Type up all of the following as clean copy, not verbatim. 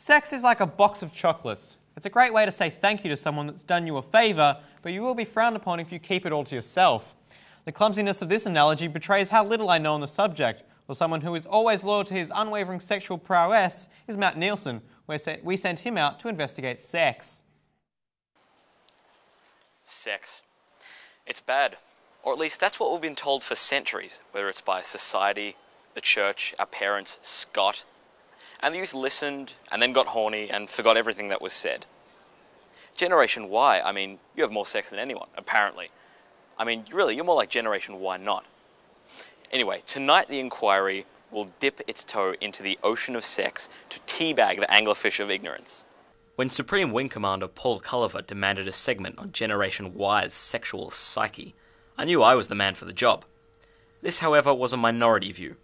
Sex is like a box of chocolates. It's a great way to say thank you to someone that's done you a favour, but you will be frowned upon if you keep it all to yourself. The clumsiness of this analogy betrays how little I know on the subject, or someone who is always loyal to his unwavering sexual prowess is Matt Nielson, where we sent him out to investigate sex. Sex. It's bad. Or at least that's what we've been told for centuries, whether it's by society, the church, our parents, Scott. And the youth listened and then got horny and forgot everything that was said. Generation Y, I mean, you have more sex than anyone, apparently. I mean, really, you're more like Generation Y not. Anyway, tonight the inquiry will dip its toe into the ocean of sex to teabag the anglerfish of ignorance. When Supreme Wing Commander Paul Culliver demanded a segment on Generation Y's sexual psyche, I knew I was the man for the job. This, however, was a minority view.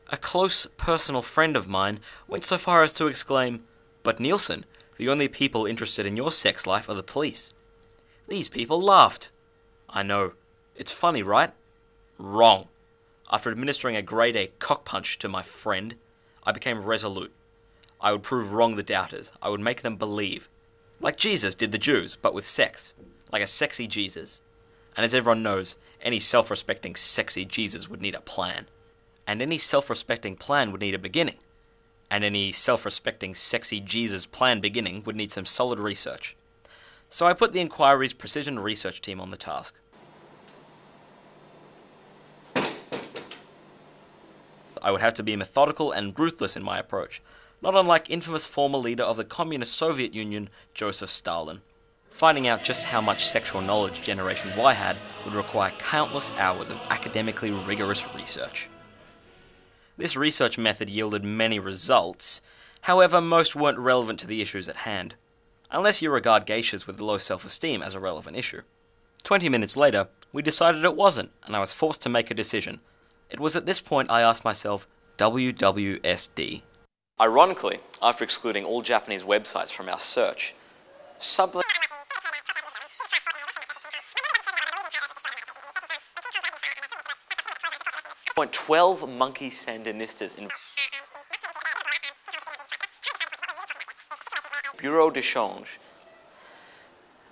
A close, personal friend of mine went so far as to exclaim, "But Nielson, the only people interested in your sex life are the police." These people laughed. I know. It's funny, right? Wrong. After administering a grade A cock punch to my friend, I became resolute. I would prove wrong the doubters. I would make them believe. Like Jesus did the Jews, but with sex. Like a sexy Jesus. And as everyone knows, any self-respecting sexy Jesus would need a plan. And any self-respecting plan would need a beginning. And any self-respecting sexy Jesus plan beginning would need some solid research. So I put the Inquiry's precision research team on the task. I would have to be methodical and ruthless in my approach, not unlike infamous former leader of the Communist Soviet Union, Joseph Stalin. Finding out just how much sexual knowledge Generation Y had would require countless hours of academically rigorous research. This research method yielded many results, however most weren't relevant to the issues at hand, unless you regard geishas with low self-esteem as a relevant issue. 20 minutes later, we decided it wasn't, and I was forced to make a decision. It was at this point I asked myself, WWSD. Ironically, after excluding all Japanese websites from our search, 12 monkey sandinistas in Bureau de Change.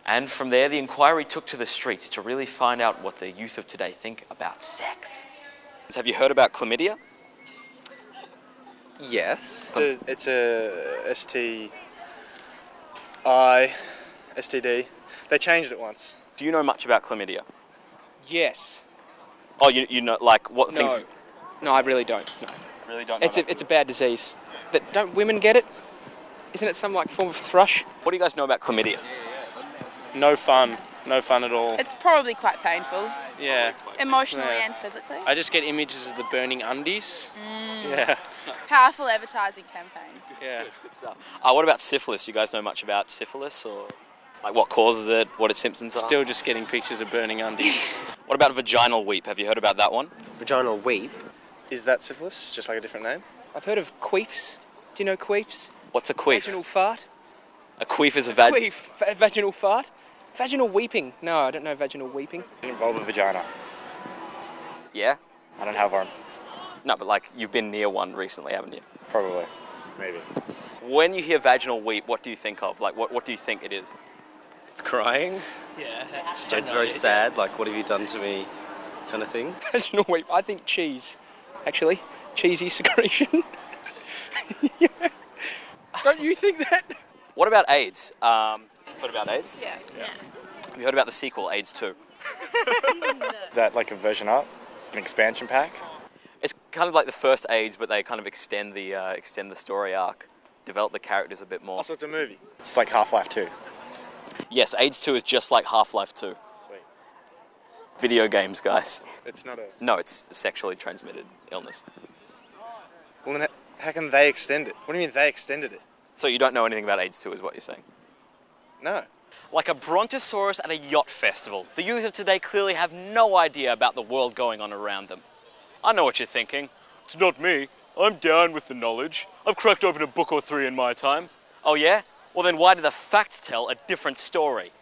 And from there, the inquiry took to the streets to really find out what the youth of today think about sex. Have you heard about chlamydia? Yes. It's a STD. They changed it once. Do you know much about chlamydia? Yes. Oh, you know, like, what things... No, I really don't. No. Really don't know It's a bad disease. But don't women get it? Isn't it some like form of thrush? What do you guys know about chlamydia? No fun. No fun at all. It's probably quite painful. Yeah. Emotionally and physically. I just get images of the burning undies. Yeah. Powerful advertising campaign. Yeah. Good stuff. What about syphilis? You guys know much about syphilis, or like what causes it, what its symptoms are? Still just getting pictures of burning undies. What about vaginal weep? Have you heard about that one? Vaginal weep. Is that syphilis? Just like a different name? I've heard of queefs. Do you know queefs? What's a queef? Vaginal fart. A queef is a Vaginal fart. Vaginal weeping. No, I don't know vaginal weeping. Involve a vagina. Yeah? I don't have one. No, but like, you've been near one recently, haven't you? Probably. Maybe. When you hear vaginal weep, what do you think of? Like, what do you think it is? It's crying. Yeah. It's very sad. Like, what have you done to me? Kind of thing. Vaginal weep. I think cheese. Actually, cheesy secretion. Yeah. Don't you think that? What about AIDS? Heard about AIDS? Yeah. Have you heard about the sequel, AIDS 2? Is that like a version up? An expansion pack? It's kind of like the first AIDS, but they kind of extend the story arc, develop the characters a bit more. Also, it's a movie. It's like Half-Life 2. Yes, AIDS 2 is just like Half-Life 2. Sweet. Video games, guys. It's not a... No, it's a sexually transmitted illness. Well, then how can they extend it? What do you mean they extended it? So you don't know anything about AIDS 2 is what you're saying? No. Like a brontosaurus at a yacht festival, the youth of today clearly have no idea about the world going on around them. I know what you're thinking. It's not me. I'm down with the knowledge. I've cracked open a book or three in my time. Oh yeah? Well then why do the facts tell a different story?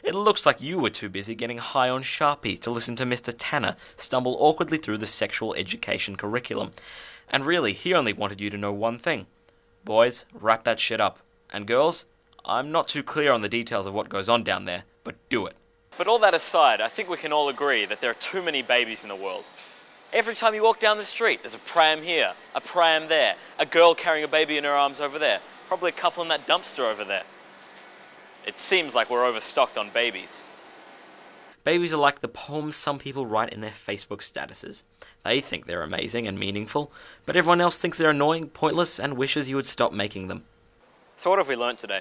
It looks like you were too busy getting high on Sharpie to listen to Mr. Tanner stumble awkwardly through the sexual education curriculum. And really, he only wanted you to know one thing. Boys, wrap that shit up. And girls, I'm not too clear on the details of what goes on down there, but do it. But all that aside, I think we can all agree that there are too many babies in the world. Every time you walk down the street, there's a pram here, a pram there, a girl carrying a baby in her arms over there, probably a couple in that dumpster over there. It seems like we're overstocked on babies. Babies are like the poems some people write in their Facebook statuses. They think they're amazing and meaningful, but everyone else thinks they're annoying, pointless, and wishes you would stop making them. So what have we learnt today?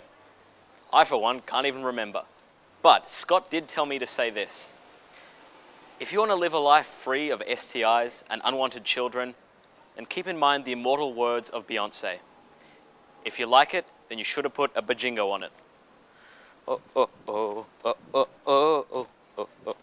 I, for one, can't even remember. But Scott did tell me to say this. If you want to live a life free of STIs and unwanted children, then keep in mind the immortal words of Beyonce. If you like it, then you should have put a bajingo on it. Oh, oh, oh, oh, oh, oh, oh, oh, oh.